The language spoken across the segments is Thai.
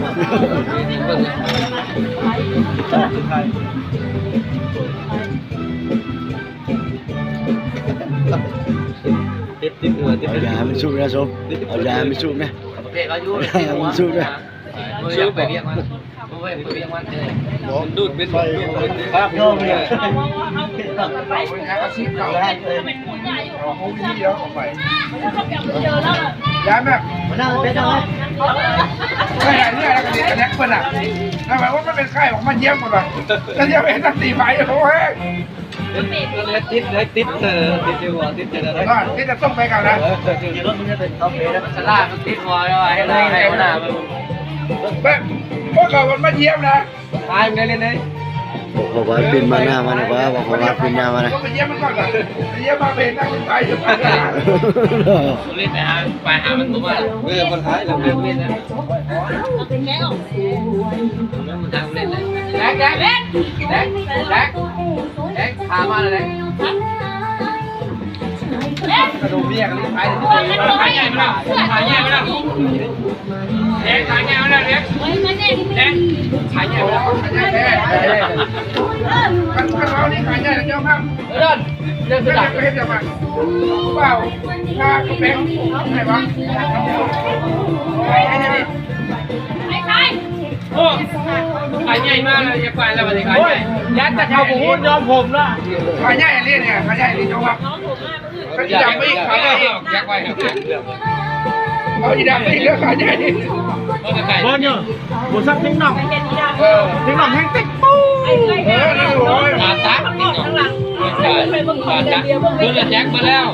ติดหัวติดเอายามันสู้นะสมเอายามันสู้นะโอเคเขาอยู่มันสู้นะสู้ไปเรียกมันไปเรียกมันเลยดูดเป็นภาพย่อมเลยย้ายแบบไม่ได้เนี่ยแล้วก็เด็กแน็กเปิ้ลอ่ะทำไมว่ามันเป็นไข้ของมันเยี่ยมกว่าแบบจะเยี่ยมเห็นตั้ง4 ใบโอ้ยติดหัวติดอะไรก็ที่จะต้องไปกันนะรถมันจะเป็นเอาไปแล้วมันจะลากมันติดหัวแล้วให้ได้ให้หัวหน้ามันแบบพวกเขามันมาเยี่ยมนะตายมันเลยบอกว่าปินมาหน้ามันว่าบอกว่าปินหน้ามันนะก็ไปเยี่ยมมันก่อนนะไปเยี่ยมมาเป็นนั่งเป็นไปอยู่ไปเล่นไปหามันตัวมาคนท้ายเราเล่นนะเป็นแง่ออกมันทำเล่นเลยแดกพามาเลยกระดูกเบี้ยกันไปขายใหญ่ไหมล่ะขายใหญ่ไหมล่ะเด็กขายใหญ่ไหมล่ะเด็กขายใหญ่ไหมล่ะขายใหญ่แน่กันเรานี่ขายใหญ่เยอะมากเดินไม่ได้ไม่เห็นจะมาเปล่าค่าแบงค์ไหนวะโอ้ขายใหญ่มากเลยจะไปแล้วมันจะขายใหญ่ยัดแต่เขาผมยอมผมละขายใหญ่เรียนเนี่ยขายใหญ่เรียนเจ้าครับก็อีดำไม่ขายใหญ่ยักไว้เอาอีดำไม่เลือกขายใหญ่บอลเนี่ยบุษทิ้งหน่องทิ้งหน่องแห้งติ๊กปูมาซักทิ้งหน่องมาซักบุญละแจ็คมาแล้ว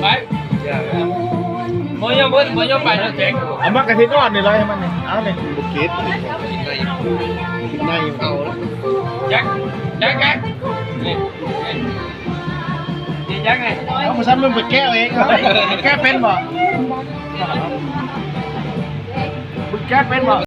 ไปมอยมไปแล้วแจ็คเอามากระทิงก่อนนี่เลยให้มันนี่เอาเลยบุกคิดในเอาแจ็คนี่แจ็คไงเอามาซ้ำมึงไปแก้เองแก้เป็นบ่มึงแก้เป็นบ่